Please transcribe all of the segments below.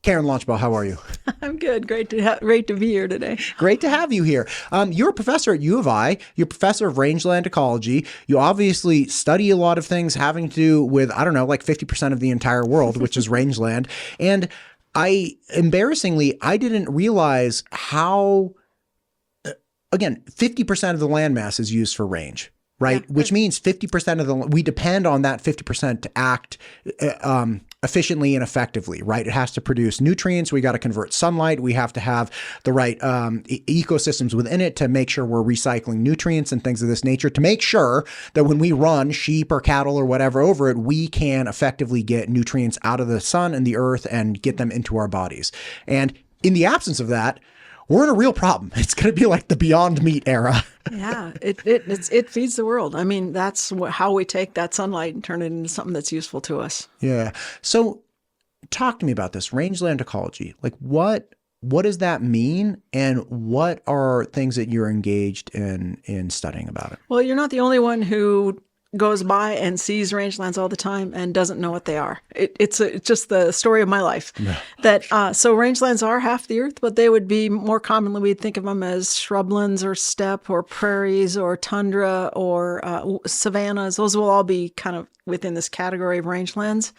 Karen Launchbaugh, how are you? I'm good. Great to be here today. Great to have you here. You're a professor at U of I. You're a professor of rangeland ecology. You obviously study a lot of things having to do with, I don't know, like 50% of the entire world, which is rangeland. And embarrassingly, I didn't realize how, again, 50% of the landmass is used for range. Right. Yeah. Which means 50% we depend on that 50% to act efficiently and effectively. Right. It has to produce nutrients. We got to convert sunlight. We have to have the right ecosystems within it to make sure we're recycling nutrients and things of this nature, to make sure that when we run sheep or cattle or whatever over it, we can effectively get nutrients out of the sun and the earth and get them into our bodies. And in the absence of that, we're in a real problem. It's going to be like the Beyond Meat era. Yeah, it feeds the world. I mean, that's how we take that sunlight and turn it into something that's useful to us. Yeah. So talk to me about this rangeland ecology. Like what does that mean? And what are things that you're engaged in studying about it? Well, you're not the only one who goes by and sees rangelands all the time and doesn't know what they are. It's just the story of my life. Yeah. So rangelands are half the earth, but they would be more commonly, we'd think of them as shrublands or steppe or prairies or tundra or savannas. Those will all be kind of within this category of rangelands.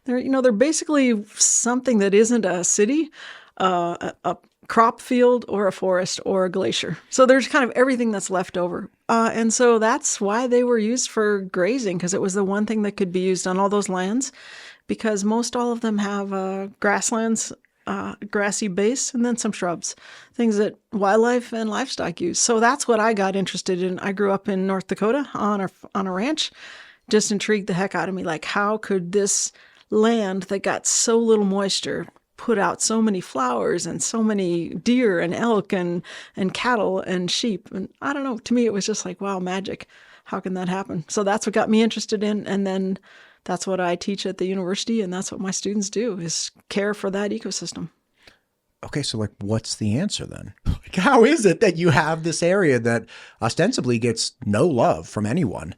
They're basically something that isn't a city, a crop field or a forest or a glacier. So there's kind of everything that's left over. And so that's why they were used for grazing, because it was the one thing that could be used on all those lands, because most all of them have grasslands, grassy base, and then some shrubs, things that wildlife and livestock use. So that's what I got interested in. I grew up in North Dakota on a ranch. Just intrigued the heck out of me. Like, how could this land that got so little moisture put out so many flowers and so many deer and elk and cattle and sheep? And I don't know, to me, it was just like, wow, magic. How can that happen? So that's what got me interested in. And then that's what I teach at the university. And that's what my students do, is care for that ecosystem. Okay. So like, what's the answer then? Like, how is it that you have this area that ostensibly gets no love from anyone,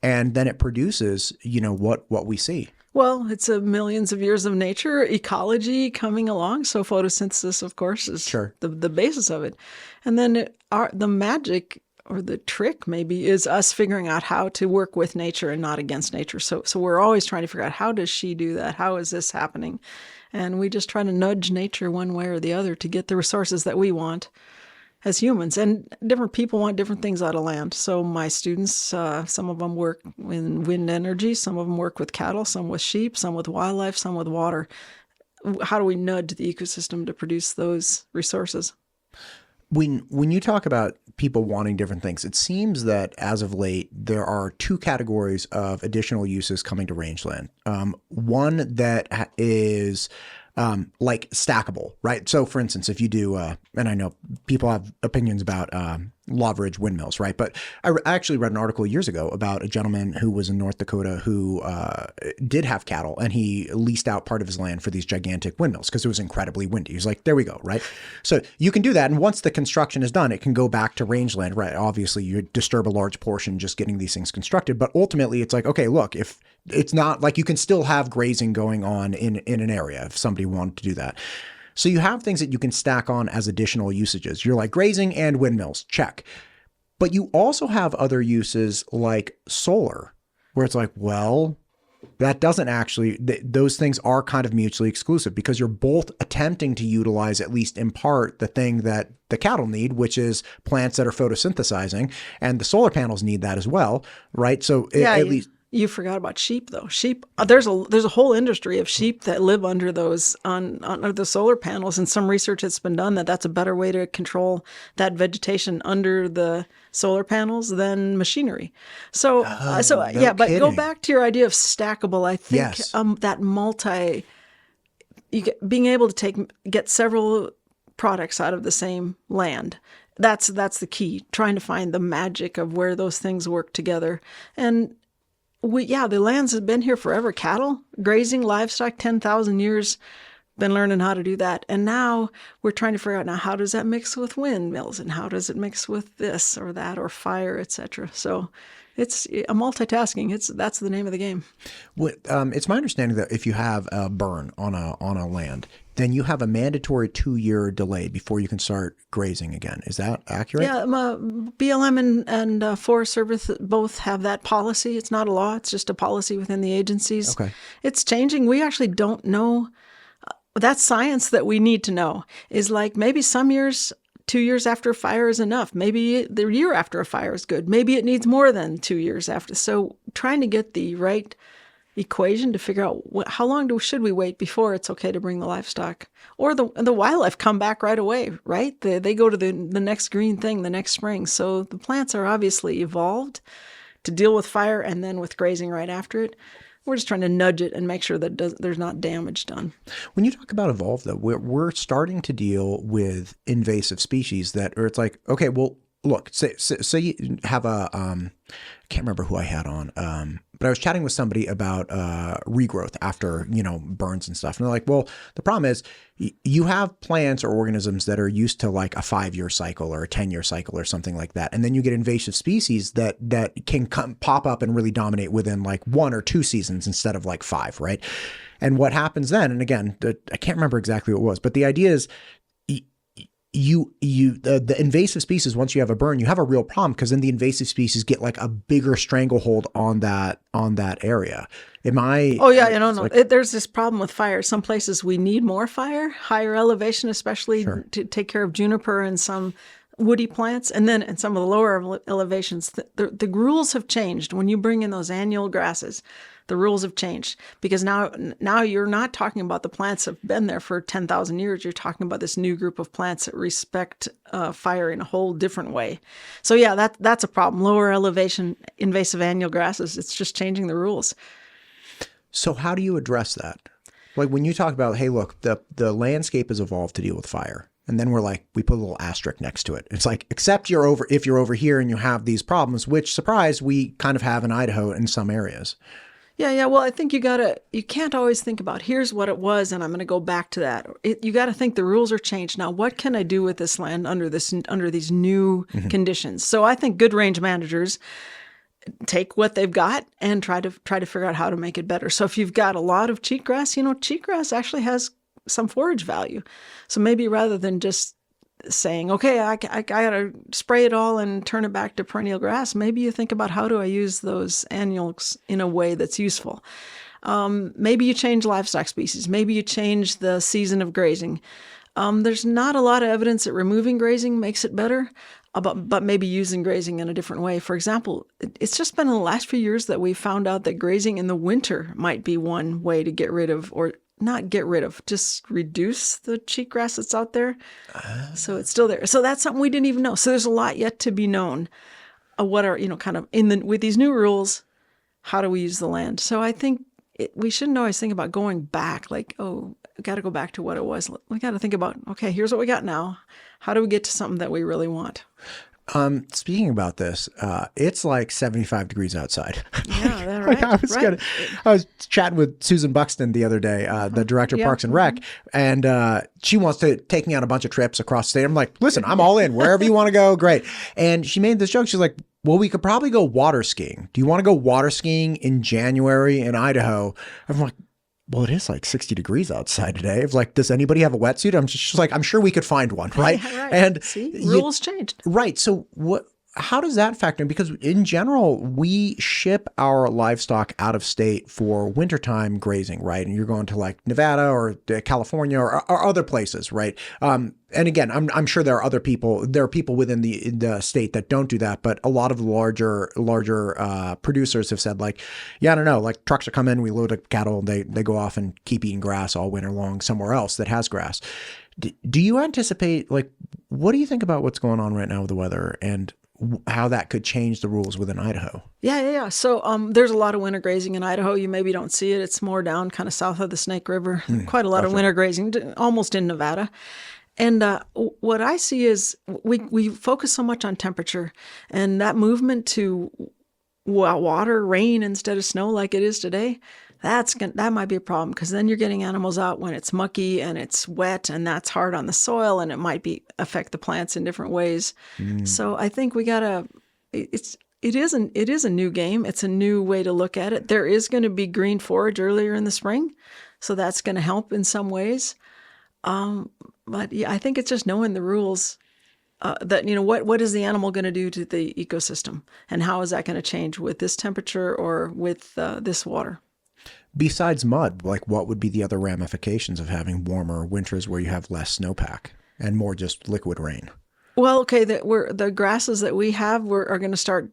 and then it produces, what we see? Well, it's millions of years of nature, ecology coming along. So photosynthesis, of course, is the basis of it. And then the magic, or the trick maybe, is us figuring out how to work with nature and not against nature. So we're always trying to figure out, how does she do that? How is this happening? And we just try to nudge nature one way or the other to get the resources that we want as humans. And different people want different things out of land. So my students, some of them work in wind energy, some of them work with cattle, some with sheep, some with wildlife, some with water. How do we nudge the ecosystem to produce those resources? When you talk about people wanting different things, it seems that as of late, there are two categories of additional uses coming to rangeland. One that is like stackable, right? So for instance, if you do, and I know people have opinions about Loveridge windmills, right? But I actually read an article years ago about a gentleman who was in North Dakota who did have cattle, and he leased out part of his land for these gigantic windmills because it was incredibly windy. He's like, there we go, right? So you can do that. And once the construction is done, it can go back to rangeland, right? Obviously, you disturb a large portion just getting these things constructed. But ultimately, it's like, okay, look, if it's not like, you can still have grazing going on in an area if somebody wanted to do that. So you have things that you can stack on as additional usages. You're like grazing and windmills, check. But you also have other uses like solar, where it's like, well, that doesn't actually, those things are kind of mutually exclusive, because you're both attempting to utilize, at least in part, the thing that the cattle need, which is plants that are photosynthesizing, and the solar panels need that as well, right? So at least... You forgot about sheep, though. Sheep, there's a whole industry of sheep that live under those, under the solar panels, and some research that's been done that's a better way to control that vegetation under the solar panels than machinery. So, no but kidding. Go back to your idea of stackable. I think Yes. That being able to get several products out of the same land. That's the key. Trying to find the magic of where those things work together. And the lands have been here forever. Cattle, grazing, livestock, 10,000 years, been learning how to do that. And now we're trying to figure out, now, how does that mix with windmills, and how does it mix with this or that or fire, etc. So it's a multitasking. That's the name of the game. It's my understanding that if you have a burn on a land, then you have a mandatory 2-year delay before you can start grazing again. Is that accurate? Yeah, BLM and Forest Service both have that policy. It's not a law. It's just a policy within the agencies. Okay. It's changing. We actually don't know. That's science that we need to know. Is like maybe some years, 2 years after a fire is enough. Maybe the year after a fire is good. Maybe it needs more than 2 years after. So trying to get the right equation to figure out how long should we wait before it's okay to bring the livestock or the wildlife come back right away, right? They go to the next green thing the next spring. So the plants are obviously evolved to deal with fire and then with grazing right after it. We're just trying to nudge it and make sure that there's not damage done. When you talk about evolve, though, we're starting to deal with invasive species or it's like, okay, well, look, say you have I can't remember who I had on, but I was chatting with somebody about regrowth after, burns and stuff. And they're like, well, the problem is you have plants or organisms that are used to like a 5-year cycle or a 10-year cycle or something like that. And then you get invasive species that can pop up and really dominate within like 1 or 2 seasons instead of like 5, right? And what happens then, and again, I can't remember exactly what it was, but the idea is the invasive species, once you have a burn, you have a real problem because then the invasive species get like a bigger stranglehold on that area. Am I? Oh yeah, no. There's this problem with fire. Some places we need more fire, higher elevation, especially to take care of juniper and some woody plants, and then in some of the lower elevations, the rules have changed. When you bring in those annual grasses, the rules have changed because now you're not talking about the plants that have been there for 10,000 years. You're talking about this new group of plants that respect fire in a whole different way. So yeah, that's a problem. Lower elevation invasive annual grasses, it's just changing the rules. So how do you address that? Like when you talk about, hey, look, the landscape has evolved to deal with fire. And then we put a little asterisk next to it. It's like, except if you're over here and you have these problems, which, surprise, we kind of have in Idaho in some areas. Yeah. Well, I think you can't always think about here's what it was and I'm going to go back to that. You got to think the rules are changed. Now, what can I do with this land under these new conditions? So I think good range managers take what they've got and try to figure out how to make it better. So if you've got a lot of cheatgrass, cheatgrass actually has some forage value. So maybe rather than just saying, okay, I got to spray it all and turn it back to perennial grass, maybe you think about how do I use those annuals in a way that's useful. Maybe you change livestock species. Maybe you change the season of grazing. There's not a lot of evidence that removing grazing makes it better, but maybe using grazing in a different way. For example, it's just been in the last few years that we found out that grazing in the winter might be one way to get rid of, or not get rid of, just reduce the cheatgrass that's out there. So it's still there. So that's something we didn't even know. So there's a lot yet to be known. What are, kind of with these new rules, how do we use the land? So I think we shouldn't always think about going back, like, oh, got to go back to what it was. We got to think about, okay, here's what we got now. How do we get to something that we really want? Speaking about this, it's like 75 degrees outside. Yeah, right. I was chatting with Susan Buxton the other day, the director of Parks and Rec, and she wants to take me on a bunch of trips across the state. I'm like, listen, I'm all in. Wherever you want to go, great. And she made this joke. She's like, well, we could probably go water skiing. Do you want to go water skiing in January in Idaho? I'm like, well, it is like 60 degrees outside today. It's like, does anybody have a wetsuit? I'm just like, I'm sure we could find one, right? Yeah, right. And see, rules changed. Right. So how does that factor in? Because in general, we ship our livestock out of state for wintertime grazing, right? And you're going to like Nevada or California or other places, right? And again, I'm sure there are people within the state that don't do that, but a lot of the larger producers have said like, yeah, I don't know, like trucks are coming, we load up cattle, they go off and keep eating grass all winter long somewhere else that has grass. Do you anticipate, like, what do you think about what's going on right now with the weather and how that could change the rules within Idaho? Yeah. So there's a lot of winter grazing in Idaho. You maybe don't see it. It's more down kind of south of the Snake River. Quite a lot of winter grazing, almost in Nevada. And what I see is we focus so much on temperature, and that movement to water, rain instead of snow like it is today, that might be a problem, because then you're getting animals out when it's mucky and it's wet, and that's hard on the soil, and it might affect the plants in different ways. So I think we gotta. It is a new game. It's a new way to look at it. There is going to be green forage earlier in the spring, so that's going to help in some ways. But yeah, I think it's just knowing the rules. That what is the animal going to do to the ecosystem, and how is that going to change with this temperature or with this water? Besides mud, like what would be the other ramifications of having warmer winters where you have less snowpack and more just liquid rain? Well, okay, the grasses that we have are going to start,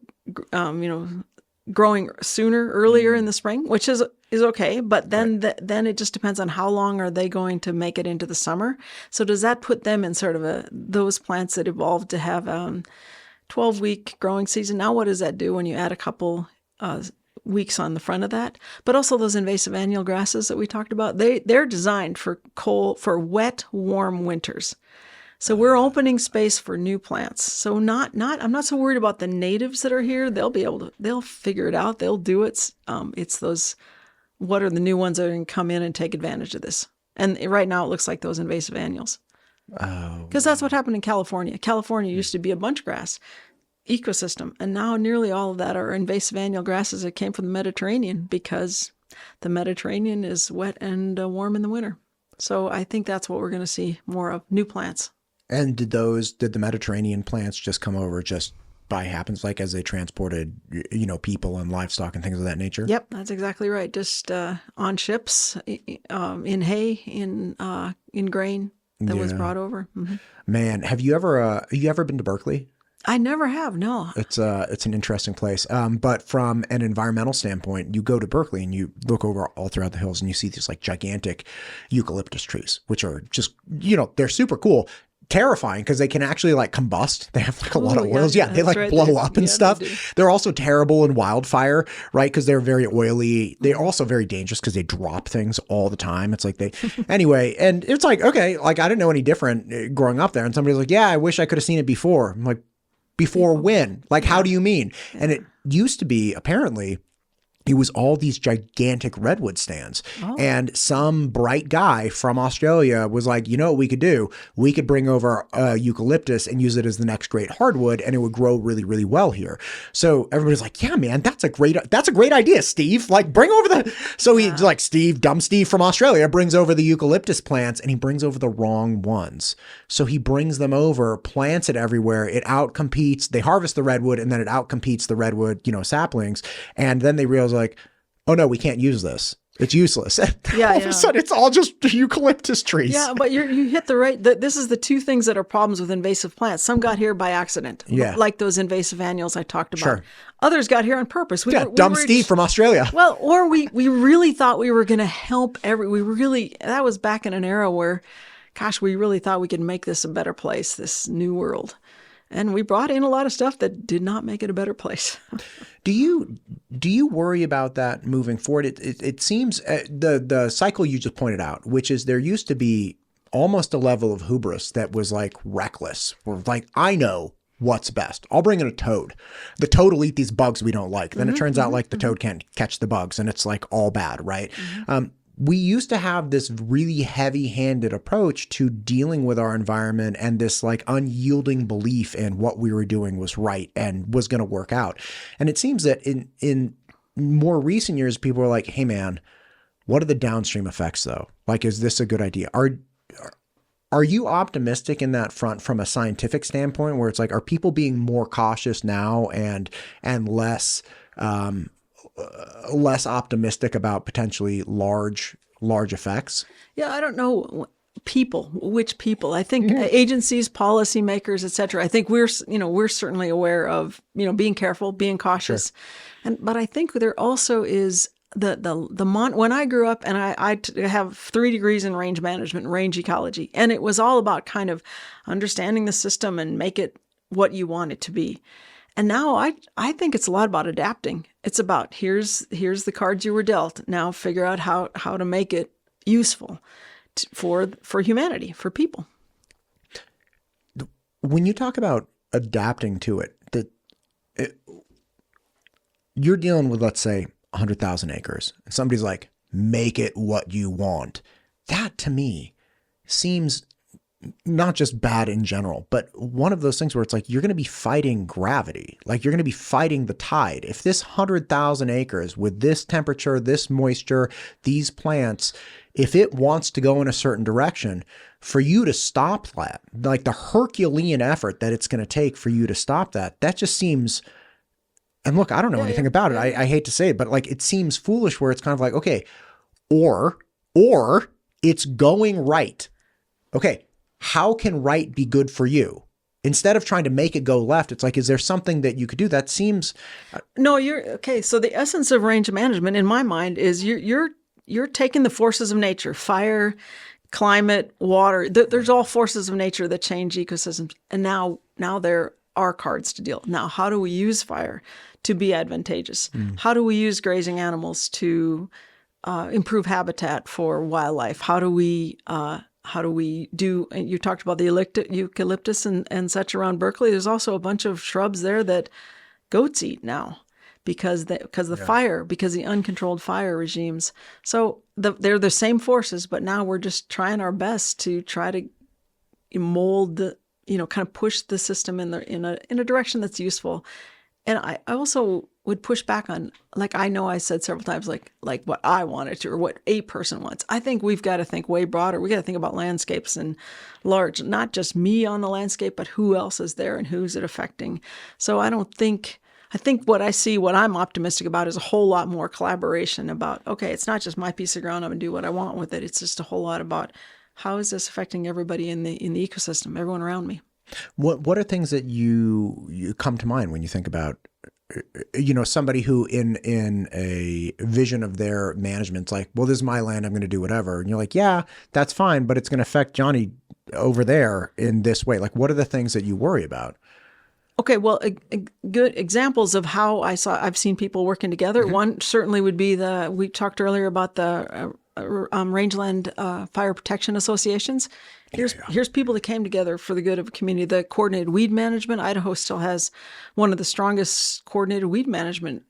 growing earlier in the spring, which is okay. But then then it just depends on how long are they going to make it into the summer. So does that put them in sort of those plants that evolved to have 12-week growing season? Now, what does that do when you add a couple weeks on the front of that? But also those invasive annual grasses that we talked about, they're designed for wet, warm winters. So we're opening space for new plants. So I'm not so worried about the natives that are here. They'll figure it out. They'll do it. It's those, what are the new ones that are going to come in and take advantage of this? And right now it looks like those invasive annuals. Oh. Because that's what happened in California. California used to be a bunch grass ecosystem. And now nearly all of that are invasive annual grasses that came from the Mediterranean, because the Mediterranean is wet and warm in the winter. So I think that's what we're going to see more of, new plants. And did the Mediterranean plants just come over just by happens, like as they transported, people and livestock and things of that nature? Yep, that's exactly right. Just on ships, in hay, in grain that was brought over. Mm-hmm. Man, have you ever been to Berkeley? I never have. No. It's an interesting place. But from an environmental standpoint, you go to Berkeley and you look over all throughout the hills and you see these like gigantic eucalyptus trees, which are just, they're super cool. Terrifying because they can actually like combust. They have like a lot of oils. Yeah, they like blow up and stuff. They're also terrible in wildfire, right? Because they're very oily. They're also very dangerous because they drop things all the time. It's like anyway, and it's like, okay, like I didn't know any different growing up there. And somebody's like, yeah, I wish I could have seen it before. I'm like, before when? Like, how do you mean? Yeah. And it used to be, apparently, it was all these gigantic redwood stands. Oh. And some bright guy from Australia was like, you know what we could do? We could bring over eucalyptus and use it as the next great hardwood, and it would grow really, really well here. So everybody's like, yeah, man, that's a great idea, Steve. Like, bring over the... So he's like, dumb Steve from Australia brings over the eucalyptus plants, and he brings over the wrong ones. So he brings them over, plants it everywhere. It outcompetes. They harvest the redwood, and then it outcompetes the redwood, saplings. And then they realize, like, oh no, we can't use this. It's useless. All of a sudden, it's all just eucalyptus trees. Yeah, but you hit the right. This is the two things that are problems with invasive plants. Some got here by accident, like those invasive annuals I talked about. Sure. Others got here on purpose. Dumb Steve from Australia. Well, or we really thought we were going to help that was back in an era where, gosh, we really thought we could make this a better place, this new world. And we brought in a lot of stuff that did not make it a better place. Do you worry about that moving forward? It seems the cycle you just pointed out, which is there used to be almost a level of hubris that was like reckless. We're like, I know what's best. I'll bring in a toad. The toad will eat these bugs we don't like. Then it turns out like the toad can't catch the bugs, and it's like all bad, right? Mm-hmm. We used to have this really heavy-handed approach to dealing with our environment and this like unyielding belief in what we were doing was right and was going to work out. And it seems that in more recent years, people are like, hey man, what are the downstream effects though? Like, is this a good idea? Are you optimistic in that front from a scientific standpoint where it's like, are people being more cautious now and less optimistic about potentially large effects? Yeah, I don't know which people. I think agencies, policymakers, et cetera. I think we're certainly aware of, being careful, being cautious. Sure. But I think there also is when I grew up, and I have 3 degrees in range management and range ecology, and it was all about kind of understanding the system and make it what you want it to be. And now I think it's a lot about adapting. It's about here's the cards you were dealt. Now figure out how to make it useful for humanity, for people. When you talk about adapting to it, you're dealing with, let's say, 100,000 acres. And somebody's like, make it what you want. That to me seems not just bad in general, but one of those things where it's like you're going to be fighting gravity. Like you're going to be fighting the tide. If this 100,000 acres with this temperature, this moisture, these plants, if it wants to go in a certain direction, for you to stop that, like the Herculean effort that it's going to take for you to stop that, that just seems, and look, I don't know anything about it. I hate to say it, but like it seems foolish where it's kind of like, okay, or it's going right. Okay, how can right be good for you? Instead of trying to make it go left, it's like, is there something that you could do? That seems... No, you're okay. So the essence of range management in my mind is you're taking the forces of nature, fire, climate, water. There's all forces of nature that change ecosystems. And now there are cards to deal. Now, how do we use fire to be advantageous? How do we use grazing animals to improve habitat for wildlife? How do we do, you talked about the eucalyptus and such around Berkeley. There's also a bunch of shrubs there that goats eat now because the fire, because the uncontrolled fire regimes. So they're the same forces, but now we're just trying our best to try to mold kind of push the system in a direction that's useful. And I also would push back on, like, I know I said several times, like what I wanted to, or what a person wants. I think we've got to think way broader. We got to think about landscapes and large, not just me on the landscape, but who else is there and who's it affecting. So I think what I see, what I'm optimistic about is a whole lot more collaboration about, okay, it's not just my piece of ground, I'm going to do what I want with it. It's just a whole lot about how is this affecting everybody in the ecosystem, everyone around me. What are things that you come to mind when you think about, somebody who in a vision of their management's like, well, this is my land, I'm going to do whatever. And you're like, yeah, that's fine, but it's going to affect Johnny over there in this way. Like, what are the things that you worry about? Okay, well, good examples of how I've seen people working together. Mm-hmm. One certainly would be we talked earlier about the Rangeland Fire Protection Associations. Here's people that came together for the good of a community. The coordinated weed management. Idaho still has one of the strongest coordinated weed management.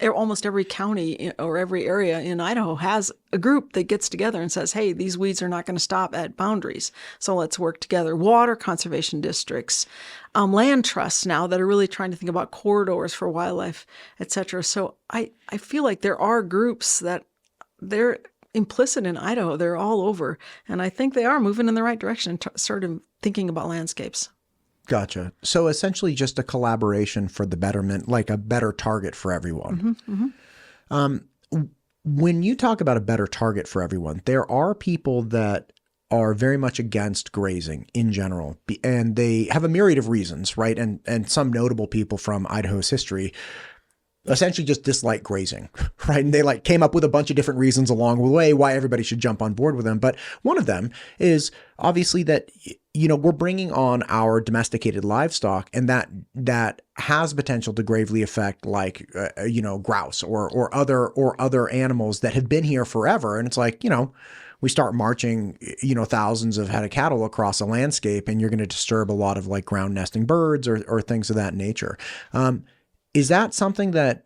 Almost every county or every area in Idaho has a group that gets together and says, hey, these weeds are not going to stop at boundaries, so let's work together. Water conservation districts, land trusts now that are really trying to think about corridors for wildlife, et cetera. So I feel like there are groups that they're implicit in Idaho. They're all over. And I think they are moving in the right direction, sort of thinking about landscapes. Gotcha. So essentially just a collaboration for the betterment, like a better target for everyone. Mm-hmm, mm-hmm. When you talk about a better target for everyone, there are people that are very much against grazing in general, and they have a myriad of reasons, right? And some notable people from Idaho's history essentially just dislike grazing, right? And they came up with a bunch of different reasons along the way why everybody should jump on board with them. But one of them is obviously that, we're bringing on our domesticated livestock, and that has potential to gravely affect grouse or other animals that have been here forever. And it's like, we start marching, thousands of head of cattle across a landscape, and you're going to disturb a lot of ground nesting birds or things of that nature. Is that something that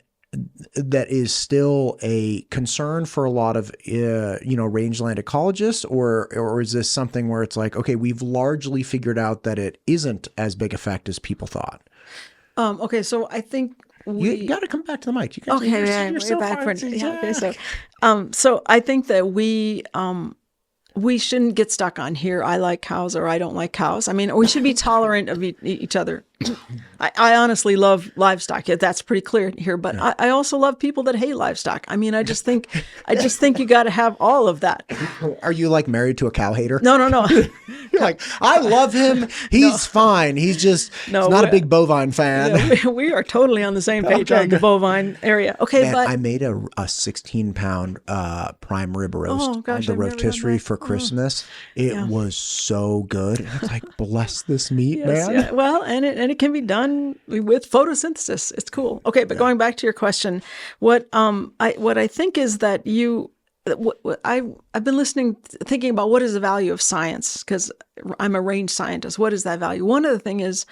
is still a concern for a lot of, rangeland ecologists, or is this something where it's like, okay, we've largely figured out that it isn't as big effect as people thought? Okay, so I think you got to come back to the mic. You're so back for so I think that we shouldn't get stuck on here. I like cows or I don't like cows. I mean, we should be tolerant of each other. I honestly love livestock. That's pretty clear here. But yeah. I also love people that hate livestock. I mean, I just think you got to have all of that. Are you married to a cow hater? No. You're like, I love him. He's fine. He's just he's not a big bovine fan. Yeah, we are totally on the same page on the bovine area. Okay, man, but I made a 16-pound prime rib roast. The rotisserie for Christmas. It was so good. And it's like, bless this meat, man. Yeah. Well, and it can be done with photosynthesis. It's cool. Okay, but going back to your question, what I think is that I've been thinking about what is the value of science, because I'm a range scientist. What is that value? One of the things is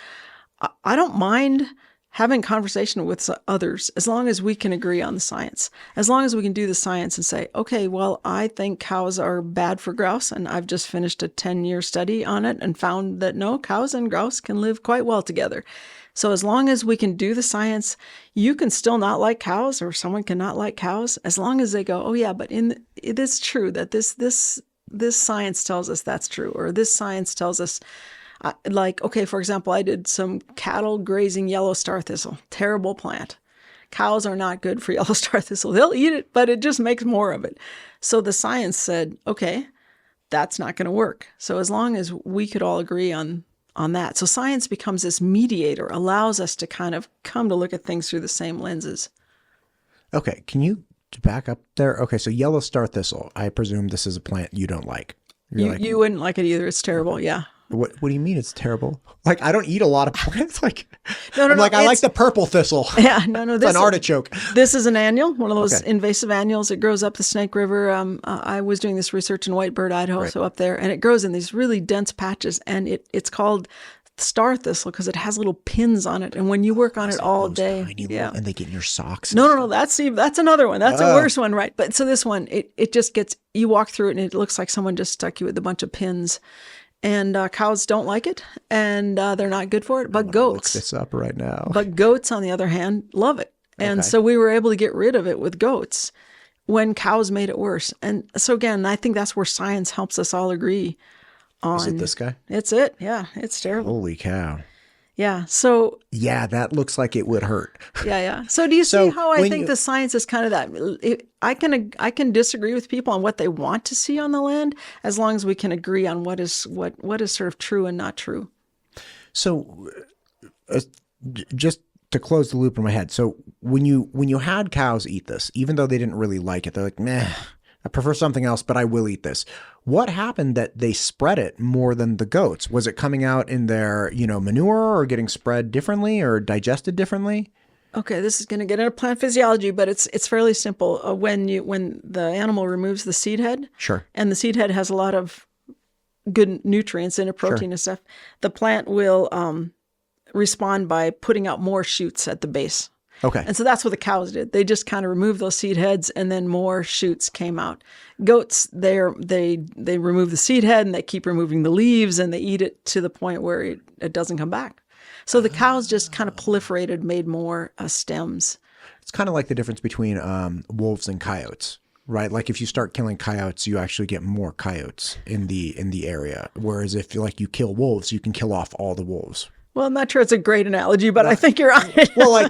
I don't mind having conversation with others, as long as we can agree on the science, as long as we can do the science and say, okay, well, I think cows are bad for grouse, and I've just finished a 10-year study on it and found that no, cows and grouse can live quite well together. So as long as we can do the science, you can still not like cows, or someone can not like cows, as long as they go, oh yeah, but it is true that this science tells us that's true, or this science tells us, like, okay, for example, I did some cattle grazing yellow star thistle, terrible plant. Cows are not good for yellow star thistle. They'll eat it, but it just makes more of it. So the science said, okay, that's not going to work. So as long as we could all agree on that. So science becomes this mediator, allows us to kind of come to look at things through the same lenses. Okay, can you back up there? Okay, so yellow star thistle, I presume this is a plant you don't like. You wouldn't like it either. It's terrible, yeah. What do you mean it's terrible? Like, I don't eat a lot of plants. Like, no, I'm like, I like the purple thistle. Yeah, no. It's an artichoke. This is an annual, one of those invasive annuals. It grows up the Snake River. I was doing this research in Whitebird, Idaho, right. So up there, and it grows in these really dense patches, and it's called star thistle because it has little pins on it, and when you work on it all day, and they get in your socks. No, that's another one. That's a worse one, right? But so this one, it just gets, you walk through it and it looks like someone just stuck you with a bunch of pins. And cows don't like it, and they're not good for it. But goats, look this up right now. But goats, on the other hand, love it. And so we were able to get rid of it with goats when cows made it worse. And so again, I think that's where science helps us all agree on. Is it this guy? It's it. Yeah, it's terrible. Holy cow. Yeah. So. Yeah, that looks like it would hurt. Yeah. So do you see how I think the science is kind of that? I can disagree with people on what they want to see on the land, as long as we can agree on what is sort of true and not true. So, just to close the loop in my head, so when you had cows eat this, even though they didn't really like it, they're like, meh, I prefer something else, but I will eat this. What happened that they spread it more than the goats? Was it coming out in their, manure, or getting spread differently or digested differently? Okay, this is going to get into plant physiology, but it's fairly simple. When the animal removes the seed head, sure, and the seed head has a lot of good nutrients in it, protein and stuff, the plant will respond by putting out more shoots at the base. Okay. And so that's what the cows did. They just kind of removed those seed heads, and then more shoots came out. Goats, they remove the seed head, and they keep removing the leaves, and they eat it to the point where it doesn't come back. So the cows just kind of proliferated, made more stems. It's kind of like the difference between wolves and coyotes, right? Like if you start killing coyotes, you actually get more coyotes in the area. Whereas if you kill wolves, you can kill off all the wolves. Well, I'm not sure it's a great analogy, but I think you're on it. Well,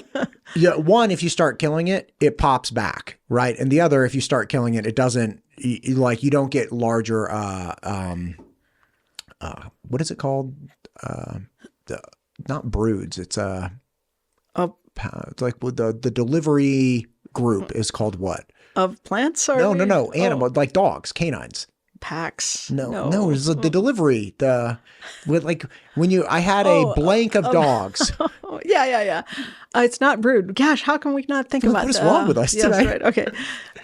one, if you start killing it, it pops back, right? And the other, if you start killing it, it doesn't, you don't get larger, what is it called? Not broods. It's like the delivery group is called what? Of plants? No. Animal, like dogs, canines. Packs. No, it's the delivery. I had a blank of dogs. Yeah. It's not brood. Gosh, how can we not think about that? What is wrong with us today? Yes, right. Okay.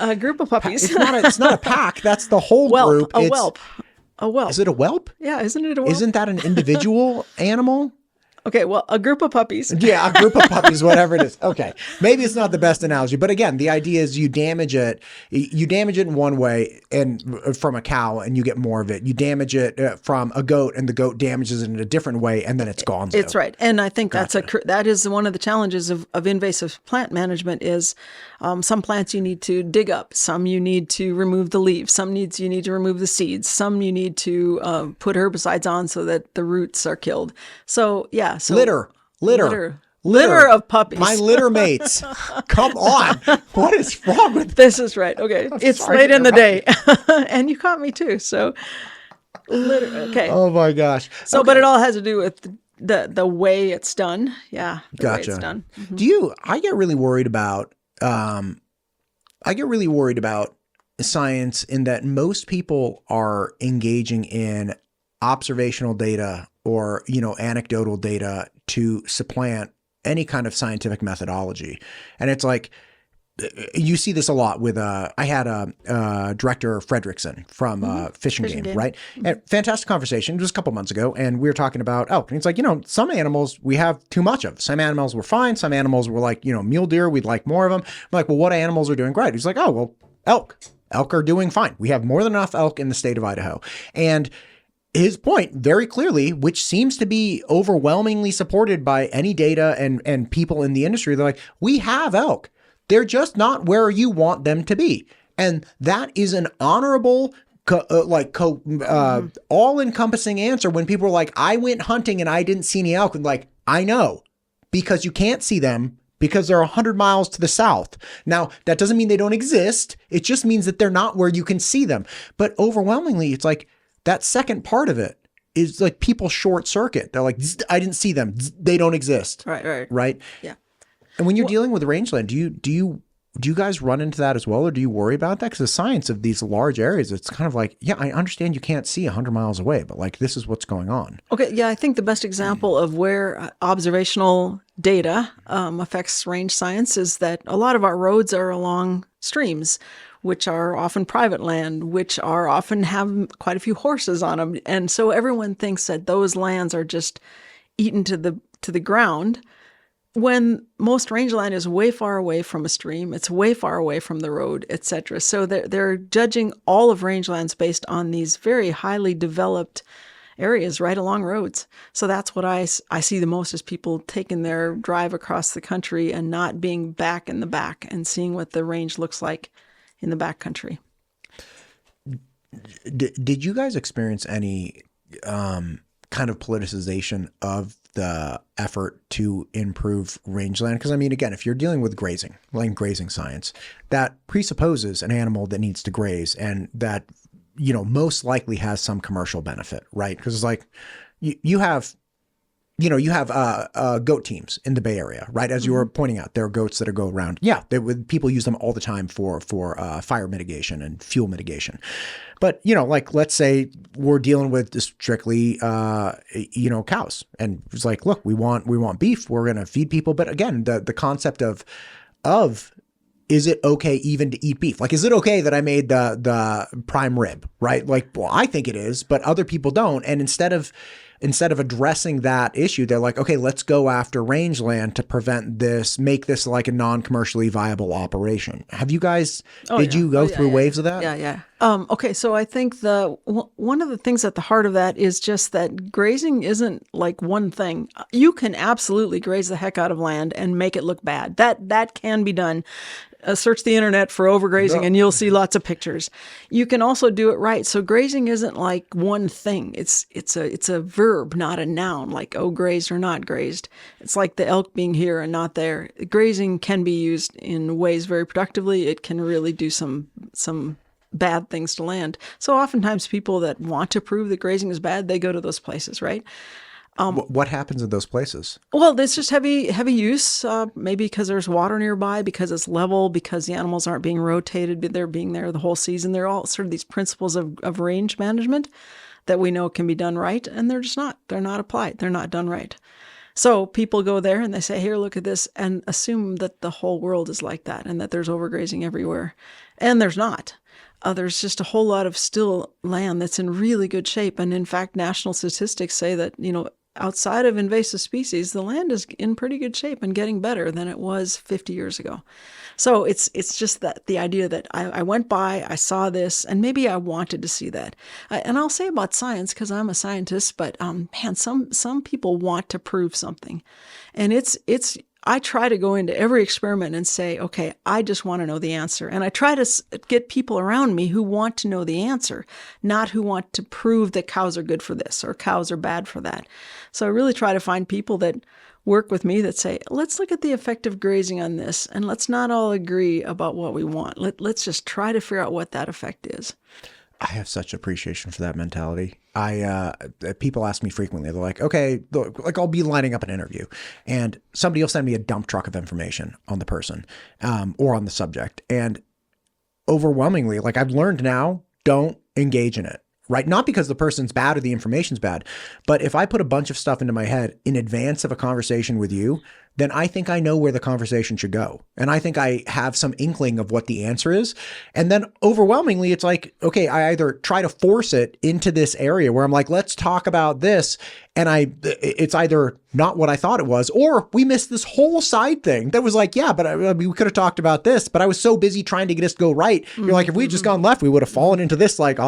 A group of puppies. It's not a pack. That's the whole group. A whelp. A whelp. Is it a whelp? Yeah, isn't it a whelp? Isn't that an individual animal? Okay, well, a group of puppies. Yeah, a group of puppies, whatever it is. Okay. Maybe it's not the best analogy, but again, the idea is you damage it in one way and from a cow and you get more of it. You damage it from a goat and the goat damages it in a different way and then it's gone. It's right. And I think that is one of the challenges of invasive plant management is some plants you need to dig up, some you need to remove the leaves, some you need to remove the seeds, some you need to put herbicides on so that the roots are killed. So yeah. So litter of puppies. My litter mates. Come on. What is wrong with this? Is right. Okay. It's late in the day. And you caught me too. So litter. Okay. Oh my gosh. So, but it all has to do with the way it's done. Yeah. Gotcha. Way it's done. Mm-hmm. I get really worried about science in that most people are engaging in observational data or, anecdotal data to supplant any kind of scientific methodology. And it's like, you see this a lot with, I had director Fredrickson from Fish and Game, right? And fantastic conversation just a couple months ago. And we were talking about elk. And it's like, some animals we have too much of. Some animals were fine. Some animals were like, mule deer, we'd like more of them. I'm like, well, what animals are doing great? He's like, oh, well, elk. Elk are doing fine. We have more than enough elk in the state of Idaho. And his point very clearly, which seems to be overwhelmingly supported by any data and people in the industry, they're like, we have elk. They're just not where you want them to be. And that is an honorable, all-encompassing answer when people are like, I went hunting and I didn't see any elk. And like, I know, because you can't see them because they're 100 miles to the south. Now, that doesn't mean they don't exist. It just means that they're not where you can see them. But overwhelmingly, it's like that second part of it is like people short circuit. They're like, I didn't see them. They don't exist. Right? Yeah. And when you're dealing with rangeland, do you guys run into that as well, or do you worry about that? Because the science of these large areas, it's kind of like, yeah, I understand you can't see 100 miles away, but like this is what's going on. Okay, yeah, I think the best example of where observational data affects range science is that a lot of our roads are along streams, which are often private land, which are often have quite a few horses on them, and so everyone thinks that those lands are just eaten to the ground. When most rangeland is way far away from a stream, it's way far away from the road, etc. So they're judging all of rangelands based on these very highly developed areas right along roads. So that's what I see the most, is people taking their drive across the country and not being back in the back and seeing what the range looks like in the back country. Did you guys experience any kind of politicization of the effort to improve rangeland? Because I mean, again, if you're dealing with grazing, like grazing science, that presupposes an animal that needs to graze and that, most likely has some commercial benefit, right? Because it's like you have goat teams in the Bay Area, right? As you were pointing out, there are goats that go around. Yeah, people use them all the time for fire mitigation and fuel mitigation. But, like, let's say we're dealing with just strictly, cows. And it's like, look, we want beef. We're going to feed people. But again, the concept of is it okay even to eat beef? Like, is it okay that I made the prime rib, right? Like, well, I think it is, but other people don't. And instead of addressing that issue, they're like, okay, let's go after rangeland to prevent this, make this like a non-commercially viable operation. Have you guys, did you go through waves of that? Yeah. Okay, so I think one of the things at the heart of that is just that grazing isn't like one thing. You can absolutely graze the heck out of land and make it look bad. That can be done. Search the internet for overgrazing and you'll see lots of pictures. You can also do it right. So grazing isn't like one thing. It's a verb, not a noun, like, oh, grazed or not grazed. It's like the elk being here and not there. Grazing can be used in ways very productively. It can really do some bad things to land. So oftentimes people that want to prove that grazing is bad, they go to those places, right? What happens in those places? Well, there's just heavy use, maybe because there's water nearby, because it's level, because the animals aren't being rotated, but they're being there the whole season. They're all sort of these principles of range management that we know can be done right, and they're just not. They're not applied. They're not done right. So people go there and they say, here, look at this, and assume that the whole world is like that and that there's overgrazing everywhere. And there's not. There's just a whole lot of still land that's in really good shape. And in fact, national statistics say that, outside of invasive species, the land is in pretty good shape and getting better than it was 50 years ago. So it's just that the idea that I went by, I saw this, and maybe I wanted to see that. And I'll say about science, because I'm a scientist, but some people want to prove something. And I try to go into every experiment and say, okay, I just want to know the answer. And I try to get people around me who want to know the answer, not who want to prove that cows are good for this or cows are bad for that. So I really try to find people that work with me that say, let's look at the effect of grazing on this, and let's not all agree about what we want. Let's just try to figure out what that effect is. I have such appreciation for that mentality. People ask me frequently, they're like, okay, look, like I'll be lining up an interview and somebody will send me a dump truck of information on the person, or on the subject. And overwhelmingly, like I've learned now, don't engage in it, right? Not because the person's bad or the information's bad, but if I put a bunch of stuff into my head in advance of a conversation with you, then I think I know where the conversation should go. And I think I have some inkling of what the answer is. And then overwhelmingly, it's like, okay, I either try to force it into this area where I'm like, let's talk about this. And it's either not what I thought it was, or we missed this whole side thing that was like, yeah, but I mean, we could have talked about this, but I was so busy trying to get us to go right. You're like, if we had just gone left, we would have fallen into this. Like,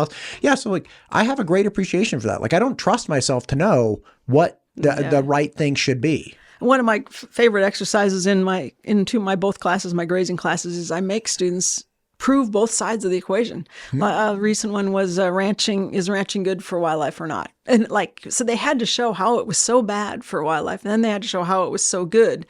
yeah. So like, I have a great appreciation for that. Like, I don't trust myself to know what the right thing should be. One of my favorite exercises into my both classes, my grazing classes, is I make students prove both sides of the equation. A recent one was is ranching good for wildlife or not? And so they had to show how it was so bad for wildlife, and then they had to show how it was so good.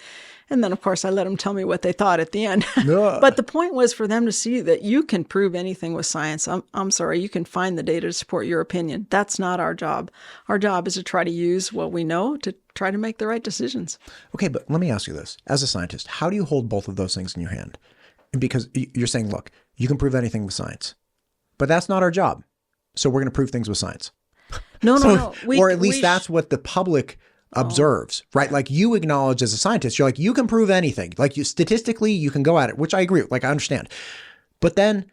And then, of course, I let them tell me what they thought at the end. But the point was for them to see that you can prove anything with science. I'm sorry, you can find the data to support your opinion. That's not our job. Our job is to try to use what we know to try to make the right decisions. Okay, but let me ask you this. As a scientist, how do you hold both of those things in your hand? Because you're saying, look, you can prove anything with science, but that's not our job. So we're going to prove things with science. No. Or at least that's what the public observes, right? Like you acknowledge as a scientist, you're like, you can prove anything. Like statistically, you can go at it, which I agree with. Like I understand. But then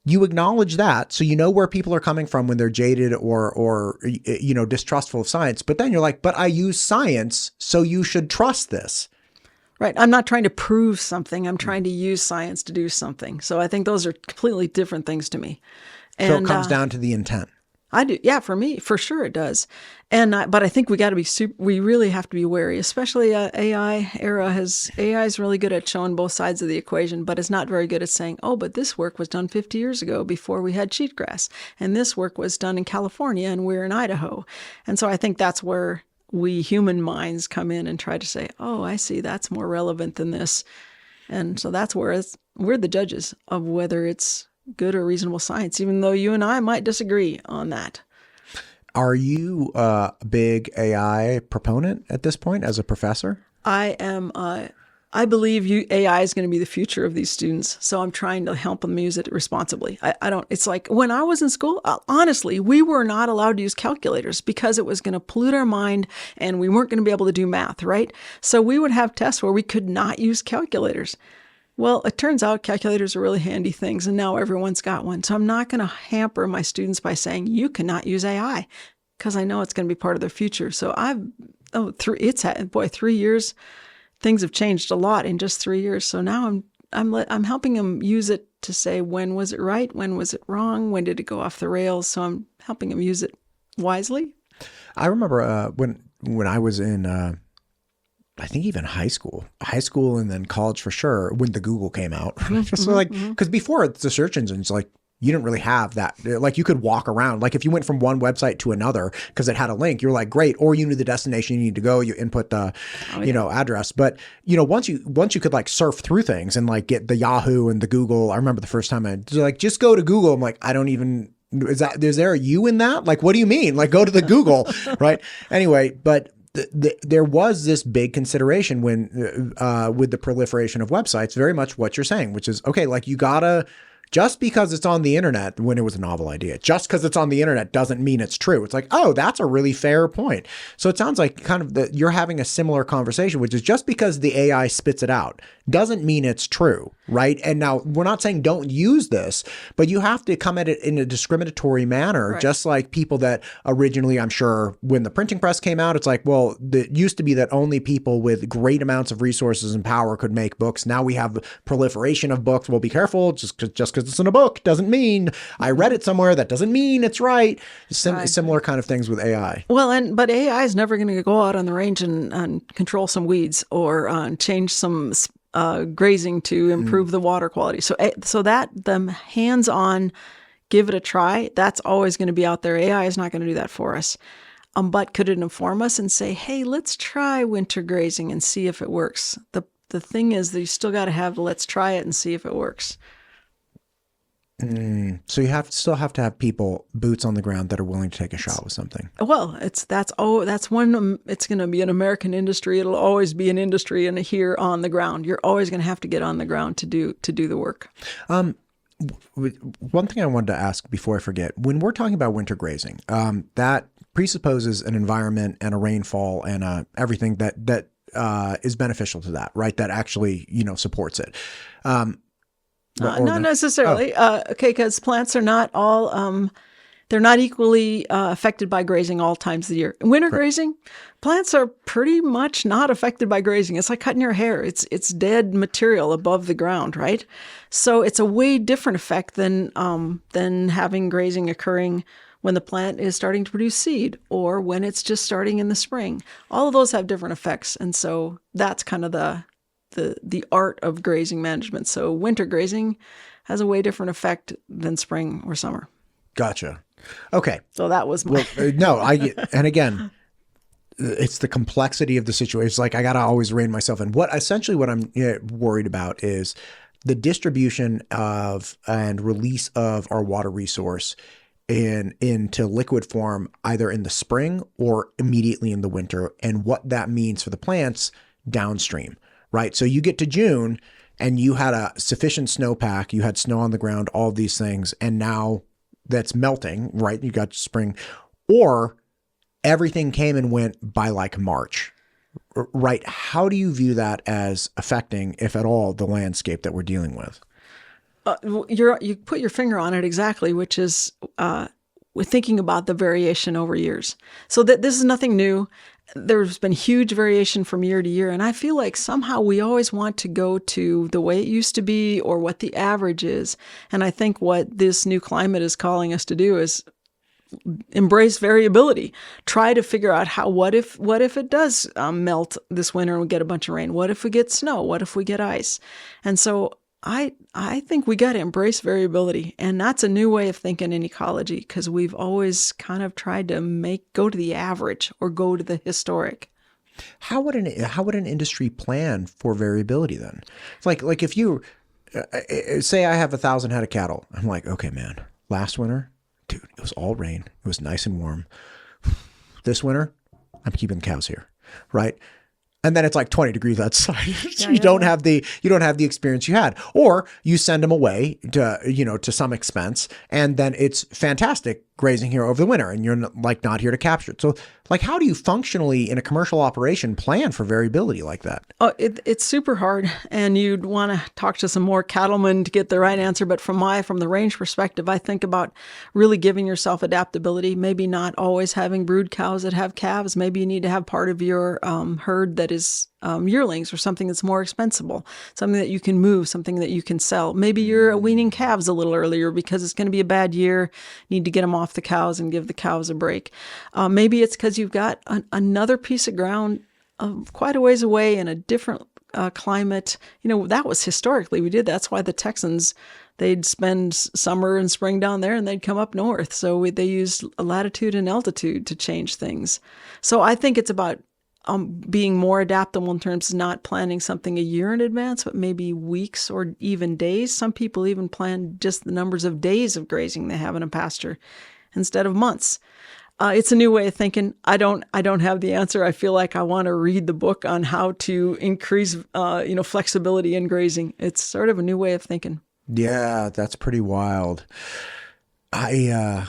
you acknowledge that. So you know where people are coming from when they're jaded or distrustful of science. But then you're like, but I use science, so you should trust this. Right. I'm not trying to prove something. I'm trying to use science to do something. So I think those are completely different things to me. And, so it comes down to the intent. I do. Yeah, for me, for sure it does. But I think we really have to be wary, especially AI era AI is really good at showing both sides of the equation, but it's not very good at saying, oh, but this work was done 50 years ago before we had cheatgrass. And this work was done in California and we're in Idaho. And so I think that's where we human minds come in and try to say, oh, I see, that's more relevant than this. And so that's where we're the judges of whether it's good or reasonable science, even though you and I might disagree on that. Are you a big AI proponent at this point as a professor? I am. I believe AI is going to be the future of these students. So I'm trying to help them use it responsibly. It's like when I was in school, honestly, we were not allowed to use calculators because it was going to pollute our mind and we weren't going to be able to do math, right? So we would have tests where we could not use calculators. Well, it turns out calculators are really handy things, and now everyone's got one. So I'm not going to hamper my students by saying you cannot use AI because I know it's going to be part of their future. So 3 years. Things have changed a lot in just 3 years. So now I'm helping them use it to say, when was it right? When was it wrong? When did it go off the rails? So I'm helping them use it wisely. I remember when I was in, I think even high school and then college for sure, when the Google came out. So because before the search engines, like, you didn't really have that. Like you could walk around. Like if you went from one website to another because it had a link, you're like, great. Or you knew the destination you need to go. You input the, address. But once you could like surf through things and like get the Yahoo and the Google. I remember the first time just go to Google. I'm like, I don't even. Is there a U in that? Like, what do you mean? Like, go to the Google, right? Anyway, but. There was this big consideration when with the proliferation of websites, very much what you're saying, which is, okay, like you gotta. Just because it's on the internet, when it was a novel idea, just because it's on the internet doesn't mean it's true. It's like, oh, that's a really fair point. So it sounds like kind of that you're having a similar conversation, which is just because the AI spits it out doesn't mean it's true, right? And now we're not saying don't use this, but you have to come at it in a discriminatory manner, right. Just like people that originally, I'm sure, when the printing press came out, it's like, well, it used to be that only people with great amounts of resources and power could make books. Now we have proliferation of books. Well, be careful, just because it's in a book doesn't mean I read it somewhere. That doesn't mean it's right. Similar kind of things with AI. Well, but AI is never going to go out on the range and control some weeds or change some grazing to improve the water quality. So that the hands-on, give it a try, that's always going to be out there. AI is not going to do that for us. But could it inform us and say, hey, let's try winter grazing and see if it works? The thing is that you still got to have let's try it and see if it works. So you still have to have people, boots on the ground, that are willing to take a shot with something. Well, that's one. It's going to be an American industry. It'll always be an industry, and here on the ground, you're always going to have to get on the ground to do the work. One thing I wanted to ask before I forget: when we're talking about winter grazing, that presupposes an environment and a rainfall and everything that is beneficial to that, right? That actually, supports it. Not necessarily. Okay, because plants are not all, they're not equally affected by grazing all times of the year. Winter grazing, plants are pretty much not affected by grazing. It's like cutting your hair. It's dead material above the ground, right? So it's a way different effect than having grazing occurring when the plant is starting to produce seed or when it's just starting in the spring. All of those have different effects, and so that's kind of the art of grazing management. So winter grazing has a way different effect than spring or summer. Gotcha. Okay. So that was my... No, and again, it's the complexity of the situation. It's like, I got to always rein myself in. What I'm worried about is the distribution of and release of our water resource into liquid form, either in the spring or immediately in the winter, and what that means for the plants downstream, right? So you get to June and you had a sufficient snowpack, you had snow on the ground, all of these things, and now that's melting, right? You got spring, or everything came and went by like March, right? How do you view that as affecting, if at all, the landscape that we're dealing with? You put your finger on it exactly, which is we're thinking about the variation over years. So that this is nothing new. There's been huge variation from year to year, and I feel like somehow we always want to go to the way it used to be or what the average is. And I think what this new climate is calling us to do is embrace variability. Try to figure out what if it does melt this winter and we get a bunch of rain? What if we get snow? What if we get ice? And so I think we got to embrace variability, and that's a new way of thinking in ecology, because we've always kind of tried to go to the average or go to the historic. How would an industry plan for variability then? It's like if you say I have 1,000 head of cattle, I'm like, okay, man, last winter, dude, it was all rain, it was nice and warm. This winter, I'm keeping the cows here, right? And then it's like 20 degrees outside. So you don't have the experience you had, or you send them away to some expense, and then it's fantastic grazing here over the winter, and you're not here to capture it. So like, how do you functionally in a commercial operation plan for variability like that? Oh, it's super hard, and you'd want to talk to some more cattlemen to get the right answer. But from the range perspective, I think about really giving yourself adaptability. Maybe not always having brood cows that have calves. Maybe you need to have part of your herd that is yearlings, or something that's more expensible, something that you can move, something that you can sell. Maybe you're weaning calves a little earlier because it's going to be a bad year. Need to get them off the cows and give the cows a break. Maybe it's because you've got another piece of ground quite a ways away in a different climate. That was historically we did. That's why the Texans, they'd spend summer and spring down there and they'd come up north. So they used latitude and altitude to change things. So I think it's about being more adaptable in terms of not planning something a year in advance, but maybe weeks or even days. Some people even plan just the numbers of days of grazing they have in a pasture instead of months. It's a new way of thinking. I don't have the answer. I feel like I want to read the book on how to increase, flexibility in grazing. It's sort of a new way of thinking. Yeah, that's pretty wild. I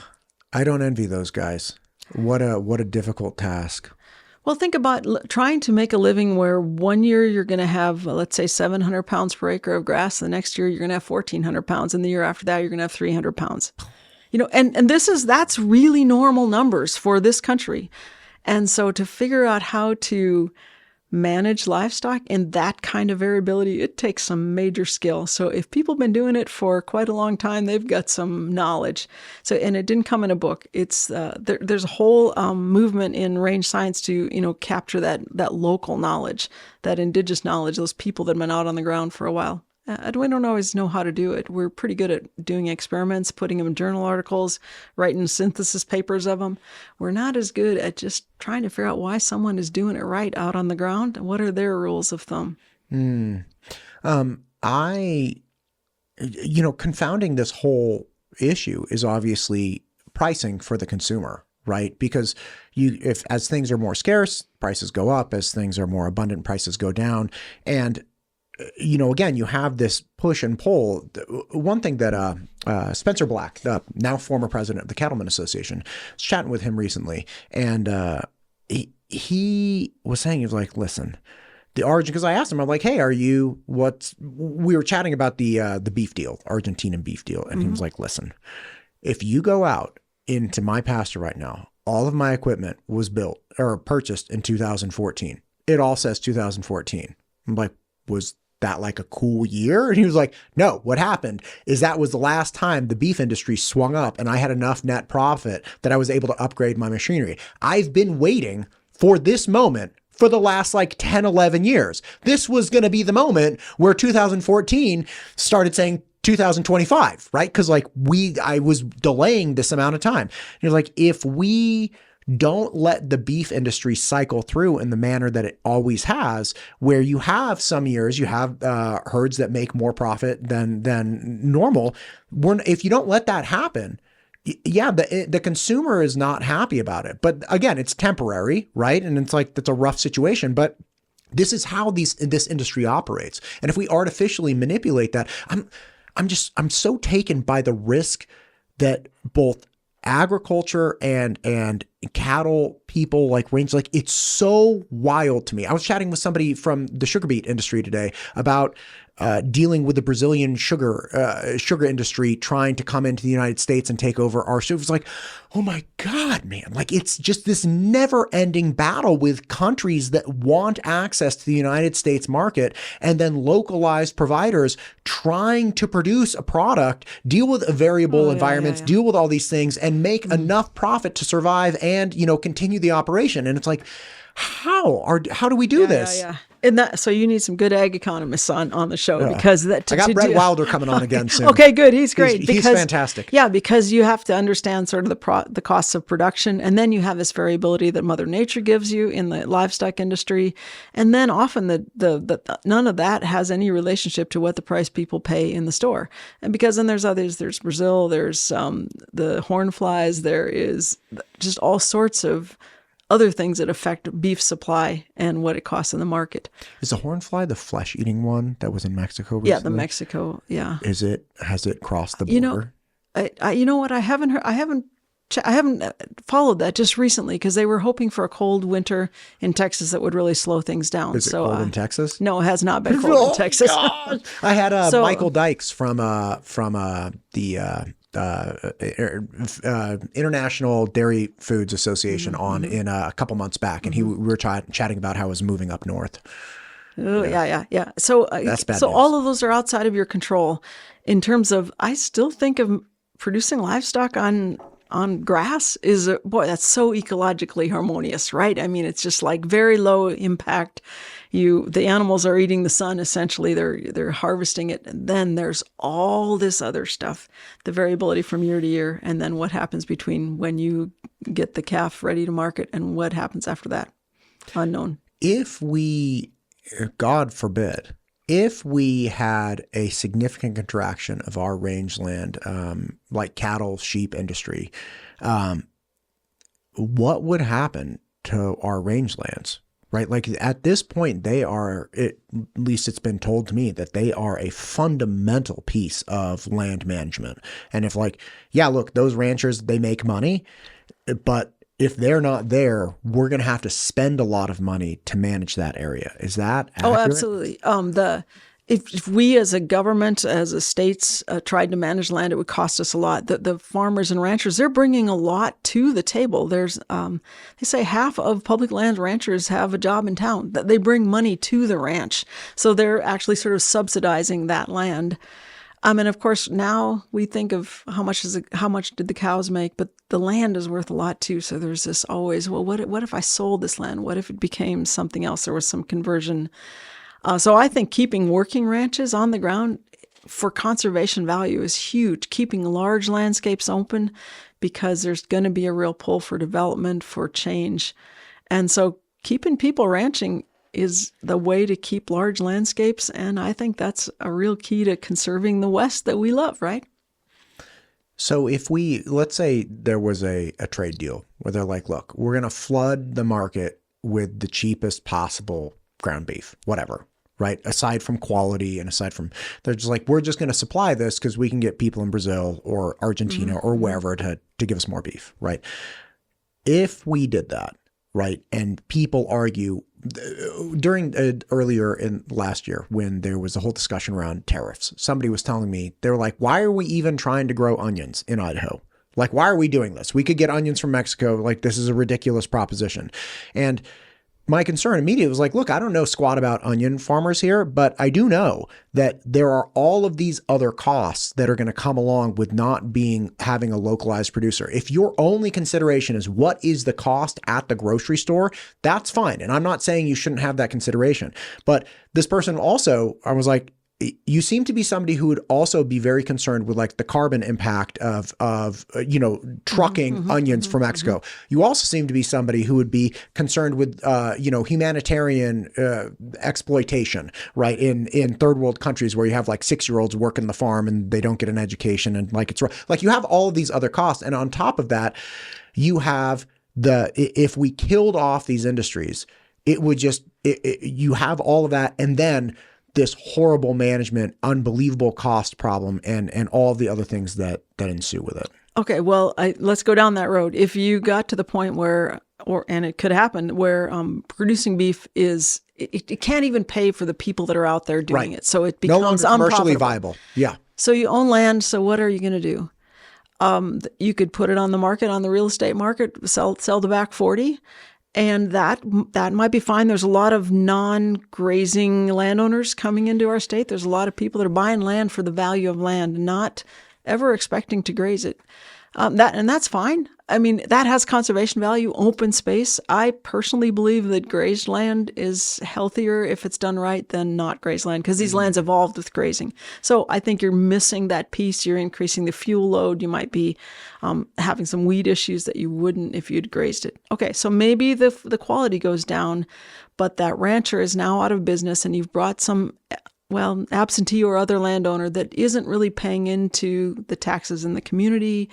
don't envy those guys. What a difficult task. Well, think about trying to make a living where one year you're going to have, let's say, 700 pounds per acre of grass. The next year you're going to have 1,400 pounds. And the year after that, you're going to have 300 pounds. And that's really normal numbers for this country. And so to figure out how to manage livestock in that kind of variability, it takes some major skill. So if people have been doing it for quite a long time, they've got some knowledge. So, and it didn't come in a book. It's there's a whole movement in range science to capture that local knowledge, that indigenous knowledge, those people that have been out on the ground for a while. We don't always know how to do it. We're pretty good at doing experiments, putting them in journal articles, writing synthesis papers of them. We're not as good at just trying to figure out why someone is doing it right out on the ground. What are their rules of thumb? Confounding this whole issue is obviously pricing for the consumer, right? Because as things are more scarce, prices go up. As things are more abundant, prices go down. And again, you have this push and pull. One thing that Spencer Black, the now former president of the Cattlemen Association, was chatting with him recently, and he was saying, he was like, listen, the origin, because I asked him, I'm like, hey, we were chatting about the beef deal, Argentinian beef deal. And he was like, listen, if you go out into my pasture right now, all of my equipment was built or purchased in 2014. It all says 2014. I'm like, was that like a cool year? And he was like, no, what happened is that was the last time the beef industry swung up and I had enough net profit that I was able to upgrade my machinery. I've been waiting for this moment for the last like 10, 11 years. This was going to be the moment where 2014 started saying 2025, right? Because like I was delaying this amount of time. And you're like, if we don't let the beef industry cycle through in the manner that it always has, where you have some years, you have herds that make more profit than normal. If you don't let that happen, yeah, the consumer is not happy about it. But again, it's temporary, right? And it's like, that's a rough situation, but this is how this industry operates. And if we artificially manipulate that, I'm so taken by the risk that both agriculture and cattle people like range, like it's so wild to me. I was chatting with somebody from the sugar beet industry today about dealing with the Brazilian sugar industry trying to come into the United States and take over our sugar. It was like, oh my God, man. Like it's just this never ending battle with countries that want access to the United States market and then localized providers trying to produce a product, deal with variable environments, deal with all these things and make enough profit to survive and, continue the operation. And it's like, how do we do this? And so you need some good ag economists on the show because I got Brett Wilder coming on again soon. Okay, good. He's great. He's fantastic. Yeah, because you have to understand sort of the costs of production, and then you have this variability that Mother Nature gives you in the livestock industry, and then often the none of that has any relationship to what the price people pay in the store. And because then there's others, there's Brazil, there's the horn flies, there is just all sorts of other things that affect beef supply and what it costs in the market. Is the hornfly the flesh-eating one that was in Mexico recently? Yeah, the Mexico. Yeah. Has it crossed the border? You know what? I haven't followed that just recently because they were hoping for a cold winter in Texas that would really slow things down. Is it cold in Texas? No, it has not been cold in Texas. God. I had Michael Dykes from the International Dairy Foods Association on in a couple months back, and we were chatting about how it was moving up north. Oh, yeah. So that's bad so news. all of those are outside of your control in terms of, I still think of producing livestock on grass is, that's so ecologically harmonious, right? I mean, it's just like very low impact. The animals are eating the sun, essentially. They're harvesting it. And then there's all this other stuff, the variability from year to year. And then what happens between when you get the calf ready to market and what happens after that, unknown. If we, God forbid, if we had a significant contraction of our rangeland, like cattle, sheep industry, what would happen to our rangelands? Right? Like at this point, at least it's been told to me that they are a fundamental piece of land management. And if look, those ranchers, they make money, but if they're not there, we're going to have to spend a lot of money to manage that area. Is that accurate? Oh, absolutely. If we as a government, as a states, tried to manage land, it would cost us a lot. The farmers and ranchers, they're bringing a lot to the table. There's, they say half of public land ranchers have a job in town. They bring money to the ranch. So they're actually sort of subsidizing that land. And of course, now we think of how much did the cows make, but the land is worth a lot too. So there's this always, well, what if I sold this land? What if it became something else? There was some conversion. So I think keeping working ranches on the ground for conservation value is huge. Keeping large landscapes open because there's going to be a real pull for development, for change. And so keeping people ranching is the way to keep large landscapes. And I think that's a real key to conserving the West that we love, right? So let's say there was a trade deal where they're like, look, we're going to flood the market with the cheapest possible ground beef, whatever, right? Aside from quality and they're just like, we're just going to supply this because we can get people in Brazil or Argentina or wherever to give us more beef, right? If we did that, right, and people argue, during earlier in last year, when there was a whole discussion around tariffs, somebody was telling me, they were like, why are we even trying to grow onions in Idaho? Like, why are we doing this? We could get onions from Mexico. Like, this is a ridiculous proposition. And my concern immediately was like, look, I don't know squat about onion farmers here, but I do know that there are all of these other costs that are going to come along with not having a localized producer. If your only consideration is what is the cost at the grocery store, that's fine. And I'm not saying you shouldn't have that consideration. But this person also, I was like, you seem to be somebody who would also be very concerned with like the carbon impact of trucking onions from Mexico. You also seem to be somebody who would be concerned with humanitarian exploitation, right? In third world countries where you have like 6-year-olds working the farm and they don't get an education, and like it's like you have all of these other costs, and on top of that, you have if we killed off these industries, it would just you have all of that, and then this horrible management, unbelievable cost problem, and all the other things that ensue with it. Okay, well, let's go down that road. If you got to the point where, and it could happen, where producing beef it can't even pay for the people that are out there doing it, so it becomes no longer commercially unprofitable. viable. Yeah. So you own land. So what are you going to do? You could put it on the market, on the real estate market, sell the back 40. And that might be fine. There's a lot of non-grazing landowners coming into our state. There's a lot of people that are buying land for the value of land, not ever expecting to graze it. That's fine. I mean, that has conservation value, open space. I personally believe that grazed land is healthier if it's done right than not grazed land, because these lands evolved with grazing. So I think you're missing that piece. You're increasing the fuel load. You might be having some weed issues that you wouldn't if you'd grazed it. Okay, so maybe the quality goes down, but that rancher is now out of business, and you've brought some absentee or other landowner that isn't really paying into the taxes in the community,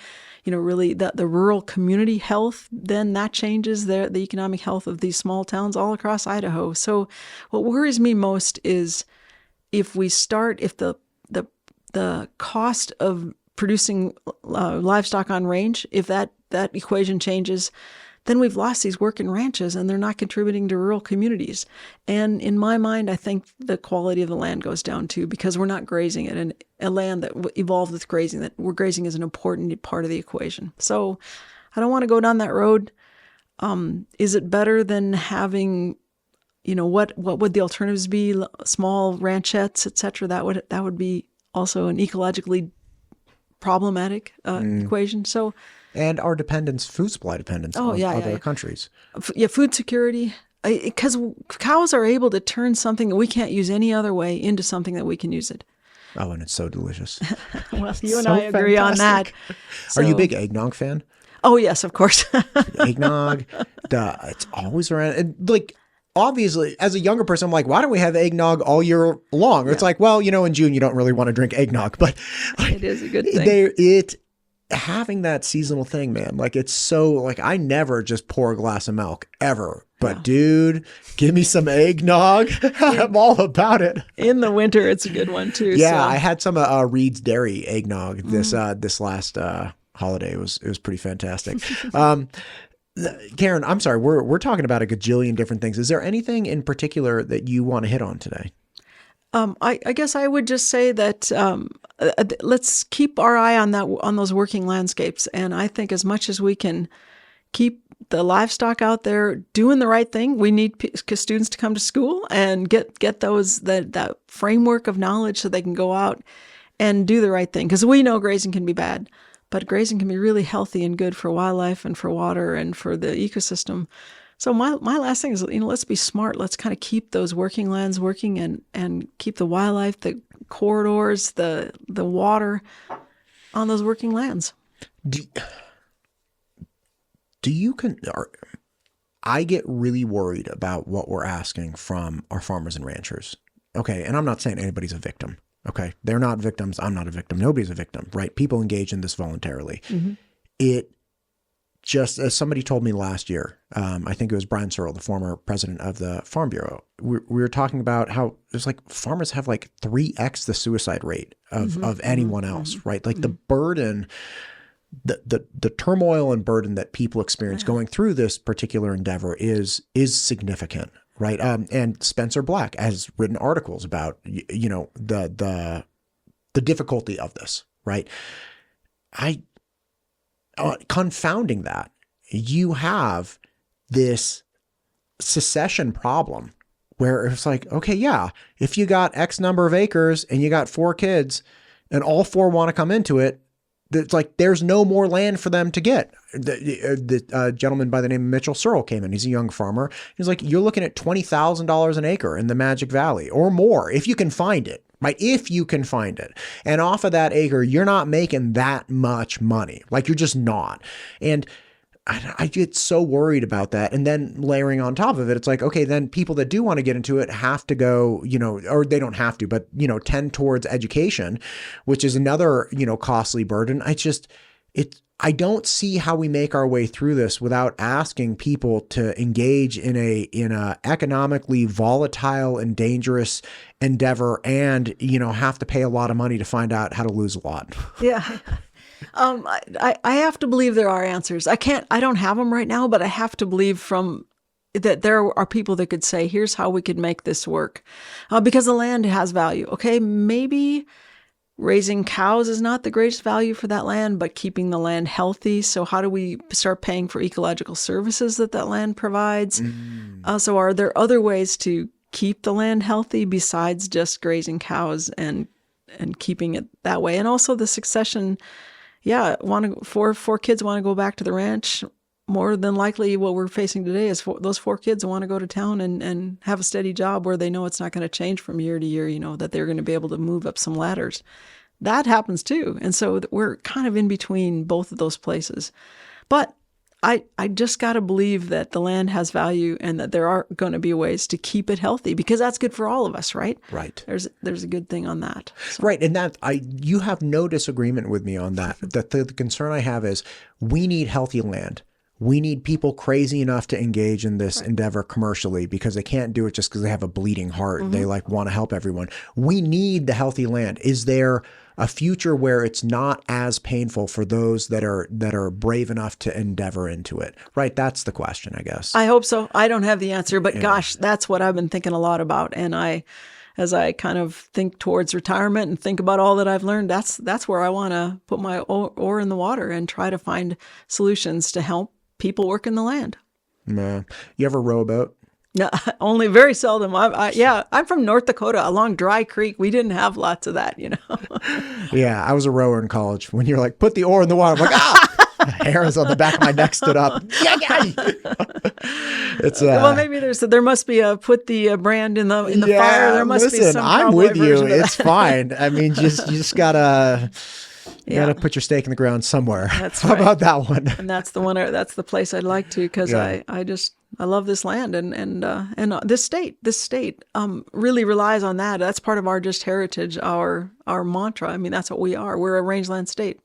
really the rural community health, then that changes the economic health of these small towns all across Idaho. So what worries me most is if the cost of producing livestock on range, if that equation changes, then we've lost these working ranches and they're not contributing to rural communities. And in my mind, I think the quality of the land goes down too, because we're not grazing it. And a land that evolved with grazing, that we're grazing is an important part of the equation. So I don't want to go down that road. Is it better than having, what would the alternatives be? Small ranchettes, et cetera. That would be also an ecologically problematic equation. So. And our food supply dependence on other countries. Food security. Because cows are able to turn something that we can't use any other way into something that we can use it. Oh, and it's so delicious. Well, you and I agree on that. So, are you a big eggnog fan? Oh, yes, of course. Eggnog, it's always around. And like, obviously, as a younger person, I'm like, why don't we have eggnog all year long? Or it's like, well, in June, you don't really want to drink eggnog. But like, it is a good thing. Having that seasonal thing, man, like it's so like I never just pour a glass of milk ever, but dude, give me some eggnog. I'm all about it. In the winter, it's a good one too. Yeah, so. I had some Reed's Dairy eggnog this last holiday. It was pretty fantastic. Karen, I'm sorry, we're talking about a gajillion different things. Is there anything in particular that you want to hit on today? I guess I would just say that let's keep our eye on those working landscapes. And I think as much as we can keep the livestock out there doing the right thing, we need students to come to school and get that framework of knowledge so they can go out and do the right thing. Because we know grazing can be bad, but grazing can be really healthy and good for wildlife and for water and for the ecosystem. So my last thing is, let's be smart. Let's kind of keep those working lands working and keep the wildlife, the corridors, the water on those working lands. I get really worried about what we're asking from our farmers and ranchers. Okay. And I'm not saying anybody's a victim. Okay. They're not victims. I'm not a victim. Nobody's a victim, right? People engage in this voluntarily. Mm-hmm. Just as somebody told me last year, I think it was Brian Searle, the former president of the Farm Bureau, we were talking about how it's like farmers have like 3x the suicide rate of anyone else, right? Like the burden, the turmoil and burden that people experience going through this particular endeavor is significant, right? And Spencer Black has written articles about, the difficulty of this, right? Confounding that, you have this succession problem where it's like, okay, yeah, if you got X number of acres and you got 4 kids and all 4 want to come into it, it's like there's no more land for them to get. The gentleman by the name of Mitchell Searle came in. He's a young farmer. He's like, you're looking at $20,000 an acre in the Magic Valley or more if you can find it. Right? If you can find it. And off of that acre, you're not making that much money. Like, you're just not. And I get so worried about that. And then layering on top of it, it's like, okay, then people that do want to get into it have to go, or they don't have to, but, tend towards education, which is another, costly burden. I don't see how we make our way through this without asking people to engage in a economically volatile and dangerous endeavor and, have to pay a lot of money to find out how to lose a lot. Yeah. I have to believe there are answers. I don't have them right now, but I have to believe that there are people that could say, here's how we could make this work. Because the land has value. Okay. Maybe raising cows is not the greatest value for that land, but keeping the land healthy. So how do we start paying for ecological services that land provides? So are there other ways to keep the land healthy besides just grazing cows and keeping it that way? And also the succession, four kids want to go back to the ranch. More than likely what we're facing today is those 4 kids want to go to town and have a steady job where they know it's not going to change from year to year, that they're going to be able to move up some ladders. That happens too. And so we're kind of in between both of those places. But I just got to believe that the land has value and that there are going to be ways to keep it healthy because that's good for all of us, right? Right. There's a good thing on that. So. Right. And you have no disagreement with me on that. That the concern I have is we need healthy land. We need people crazy enough to engage in this endeavor commercially because they can't do it just because they have a bleeding heart. Mm-hmm. They want to help everyone. We need the healthy land. Is there a future where it's not as painful for those that are brave enough to endeavor into it? Right. That's the question, I guess. I hope so. I don't have the answer, but gosh, that's what I've been thinking a lot about. And as I kind of think towards retirement and think about all that I've learned, that's where I want to put my oar in the water and try to find solutions to help people work in the land. Nah. You ever row a boat? No, only very seldom. I'm from North Dakota along Dry Creek. We didn't have lots of that, Yeah, I was a rower in college. When you're like, put the oar in the water, I'm like, hairs on the back of my neck stood up. It's well, maybe there must be put the brand in the fire. There must be some. I'm with you. It's fine. I mean, you just gotta. You got to put your stake in the ground somewhere. That's How about that one? And that's the one. That's the place I'd like to because I love this land and this state. This state really relies on that. That's part of our just heritage, our mantra. I mean, that's what we are. We're a rangeland state.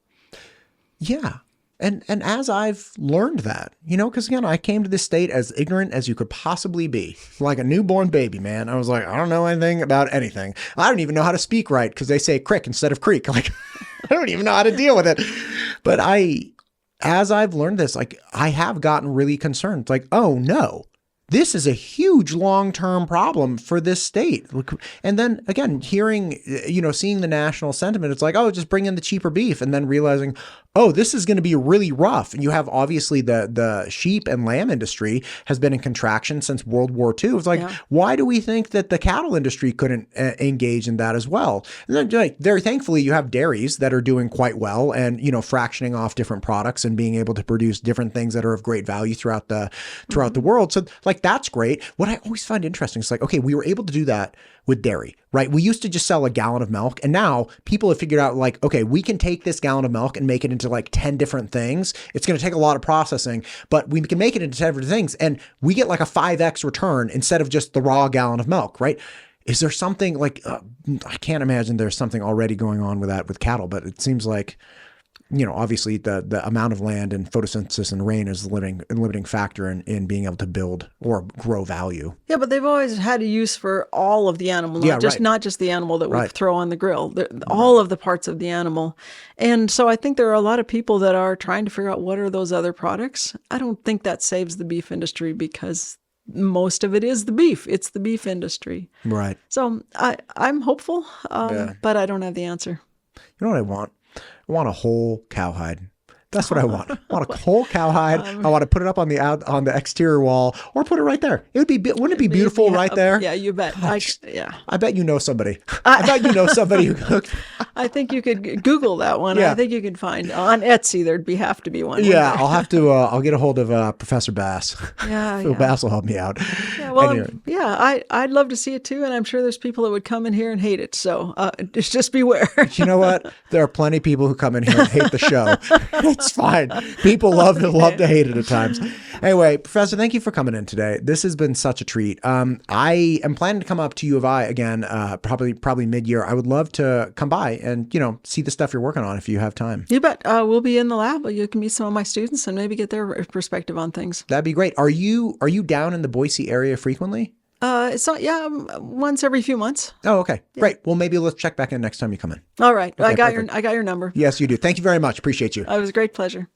Yeah. And as I've learned that, because again, I came to this state as ignorant as you could possibly be, like a newborn baby, man. I was like, I don't know anything about anything. I don't even know how to speak right because they say crick instead of creek. Like, I don't even know how to deal with it. But as I've learned this, like I have gotten really concerned. It's like, oh no, this is a huge long-term problem for this state. And then again, seeing the national sentiment, it's like, oh, just bring in the cheaper beef. And then realizing, oh, this is going to be really rough. And you have obviously the sheep and lamb industry has been in contraction since World War II. It's like, why do we think that the cattle industry couldn't engage in that as well? And then very thankfully, you have dairies that are doing quite well and, fractioning off different products and being able to produce different things that are of great value throughout the world. So like, that's great. What I always find interesting is like, okay, we were able to do that with dairy, right? We used to just sell a gallon of milk. And now people have figured out like, okay, we can take this gallon of milk and make it into like 10 different things. It's going to take a lot of processing, but we can make it into 10 different things. And we get like a 5x return instead of just the raw gallon of milk, right? Is there something like, I can't imagine there's something already going on with that with cattle, but it seems like, obviously the amount of land and photosynthesis and rain is the limiting factor in being able to build or grow value. Yeah, but they've always had a use for all of the animal, not just the animal that we throw on the grill, all of the parts of the animal. And so I think there are a lot of people that are trying to figure out what are those other products. I don't think that saves the beef industry because most of it is the beef. It's the beef industry. Right. So I'm hopeful, but I don't have the answer. You know what I want? I want a whole cowhide. That's what I want. I want a whole cowhide. I want to put it up on the exterior wall, or put it right there. Wouldn't it be beautiful right there? Yeah, you bet. I bet you know somebody. I bet you know somebody who cooked. I think you could Google that one. Yeah. I think you could find on Etsy. Have to be one. Yeah, I'll have to. I'll get a hold of Professor Bass. Yeah, Bass will help me out. Yeah, well, anyway. I'd love to see it too, and I'm sure there's people that would come in here and hate it. So just beware. You know what? There are plenty of people who come in here and hate the show. It's fine. People love to hate it at times. Anyway, Professor, thank you for coming in today. This has been such a treat. I am planning to come up to U of I again, probably mid-year. I would love to come by and see the stuff you're working on if you have time. You bet. We'll be in the lab. You can meet some of my students and maybe get their perspective on things. That'd be great. Are you down in the Boise area frequently? It's not, once every few months. Oh, okay. Yeah. Great. Well, maybe let's check back in next time you come in. All right. Okay, I got your number. Yes, you do. Thank you very much. Appreciate you. It was a great pleasure.